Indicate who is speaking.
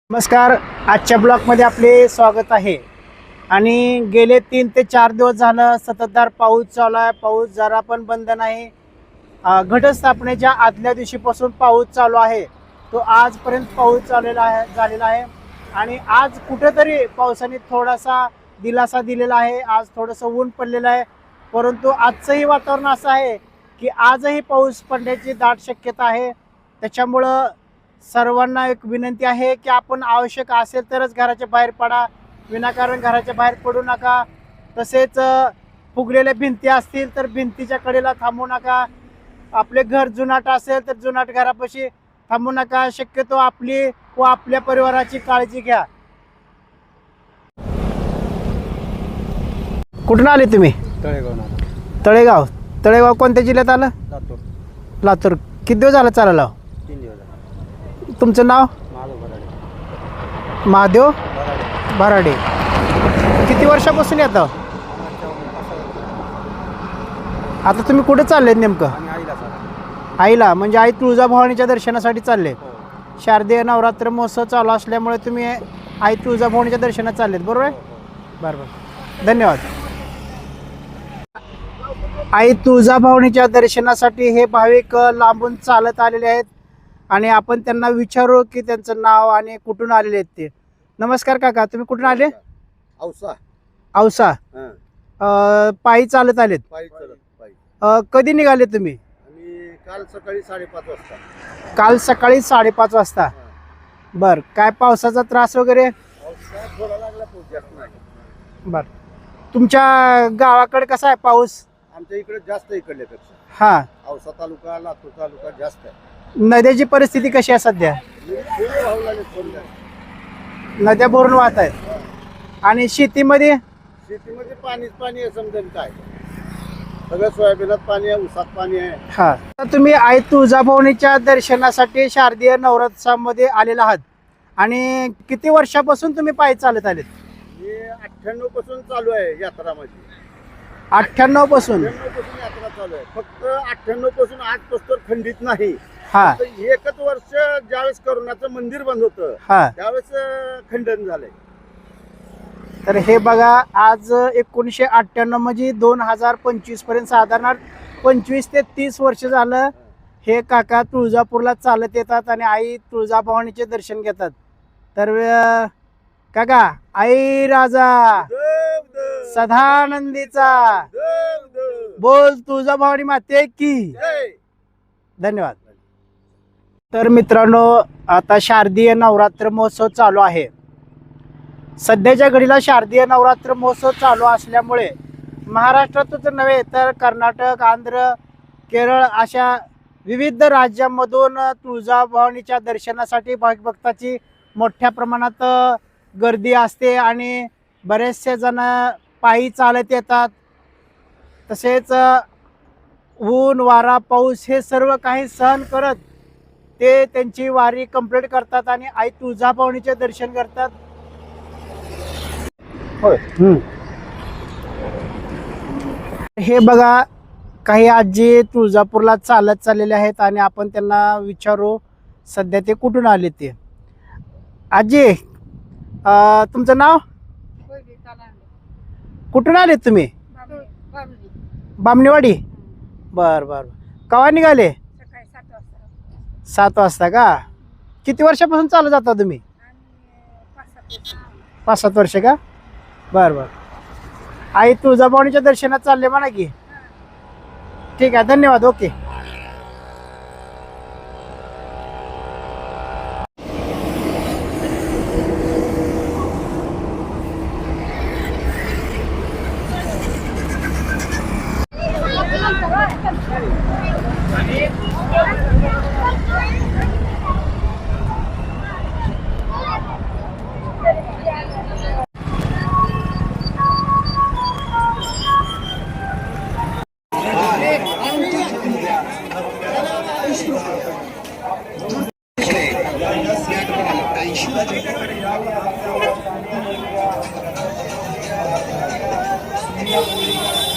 Speaker 1: नमस्कार, आजच्या ब्लॉगमध्ये आपले स्वागत आहे. आणि गेले 3 ते 4 दिवस झालं सततधार पाऊस चालू आहे. पाऊस जरा पण बंद नाही. घटस्थापनेच्या आदल्या दिवशीपासून पाऊस चालू आहे. तो आजपर्यंत पाऊस झालेला आहे. आणि आज कुठेतरी पावसाने थोडासा दिलासा दिलेला आहे. आज थोडंसं ऊन पडलेलं आहे, परंतु आजचंही वातावरण असं आहे की आजही पाऊस पडण्याची दाट शक्यता आहे. त्याच्यामुळं सर्वांना एक विनंती आहे की आपण आवश्यक असेल तरच घराच्या बाहेर पडा, विनाकारण घराच्या बाहेर पडू नका. तसेच फुगलेल्या भिंती असतील तर भिंतीच्या कडेला थांबू नका. आपले घर जुनाट असेल तर जुनाट घरापाशी थांबू नका. शक्यतो आपली व आपल्या परिवाराची काळजी घ्या. कुठून आले तुम्ही? तळेगाव. तळेगाव कोणत्या जिल्ह्यात आलं? लातूर. किती दिवस झालं चालायला?
Speaker 2: 3 दिवस.
Speaker 1: तुमचं नाव? महादेव भराडे. किती वर्षापासून येतं? आता तुम्ही कुठे चाललेत नेमकं? आईला, म्हणजे आई तुळजाभवानीच्या दर्शनासाठी चालले. शारदीय नवरात्र महोत्सव चालू असल्यामुळे तुम्ही आई तुळजाभवानीच्या दर्शनात चाललेत, बरोबर आहे? बरोबर, धन्यवाद. आई तुळजाभवानीच्या दर्शनासाठी हे भाविक लांबून चालत आलेले आहेत आणि आपण त्यांना विचारू की त्यांचं नाव आणि कुठून आलेले आहेत ते. नमस्कार काका, तुम्ही कुठून आले? औसा. पायी चालत आलेत? कधी निघाले तुम्ही?
Speaker 2: काल सकाळी 5:30 वाजता.
Speaker 1: काल सकाळी 5:30 वाजता. बर, काय पावसाचा त्रास वगैरे?
Speaker 2: थोडा लागला, पाऊस जास्त नाही.
Speaker 1: बर, तुमच्या गावाकडे कसा आहे पाऊस?
Speaker 2: आमच्या इकडे जास्त इकडल्यापेक्षा.
Speaker 1: हा,
Speaker 2: औसा तालुका, लातूर तालुका जास्त आहे.
Speaker 1: नद्याची परिस्थिती कशी आहे सध्या? नद्या भरून वाहत आहेत. आणि शेतीमध्ये?
Speaker 2: शेतीमध्ये पाणीच पाणी आहे, समजेल काय. सगळं सोयाबीनात पाणी आहे, ऊसात पाणी आहे.
Speaker 1: हा, तर तुम्ही आई तुळजाभवानीच्या दर्शनासाठी शारदीय नवरात्रामध्ये आलेला आहात. आणि किती वर्षापासून तुम्ही पायी चालत आलेत?
Speaker 2: हे 98 पासून चालू आहे यात्रा माझी.
Speaker 1: 98 पासून?
Speaker 2: 98 पासून यात्रा चालू आहे. फक्त 98 पासून 8 पासून खंडित नाही.
Speaker 1: हा,
Speaker 2: एकच वर्ष ज्यावेळेस करोनाचं मंदिर बंद होतं,
Speaker 1: हा,
Speaker 2: त्यावेळेस खंडन झालंय.
Speaker 1: तर हे बघा, आज 1998 म्हणजे 2025 पर्यंत साधारण 25 ते 30 वर्ष झालं हे काका तुळजापूरला चालत येतात आणि आई तुळजाभवानीचे दर्शन घेतात. तर काका, आई राजा सदानंदीचा बोल, तुळजाभवानी माते की. धन्यवाद. तर मित्रांनो, आता शारदीय नवरात्र महोत्सव चालू आहे. सध्याच्या घडीला शारदीय नवरात्र महोत्सव चालू असल्यामुळे महाराष्ट्रातच नव्हे तर कर्नाटक, आंध्र, केरळ अशा विविध राज्यांमधून तुळजाभवानीच्या दर्शनासाठी भाविक भक्ताची मोठ्या प्रमाणात गर्दी असते आणि बरेचसे जण पायी चालत येतात. तसेच ऊन, वारा, पाऊस हे सर्व काही सहन करत ते त्यांची वारी कंप्लीट करतात आणि आई तुळजाभवानीचे दर्शन करतात. होय. हे बघा, काही आजी तुळजापूरला चालत चाललेले आहेत आणि आपण त्यांना विचारू सध्या ते कुठून आले ते. आजी, तुमचं नाव? कुठून आले तुम्ही? बामणेवाडी. बर बर, केव्हा निघाले? 7 वाजता का? किती वर्षापासून चालत जाता तुम्ही? 5-7 वर्ष का? बर बर. आई तुळजाभवानीच्या दर्शनात चालले म्हणा की. ठीक आहे, धन्यवाद. ओके. 80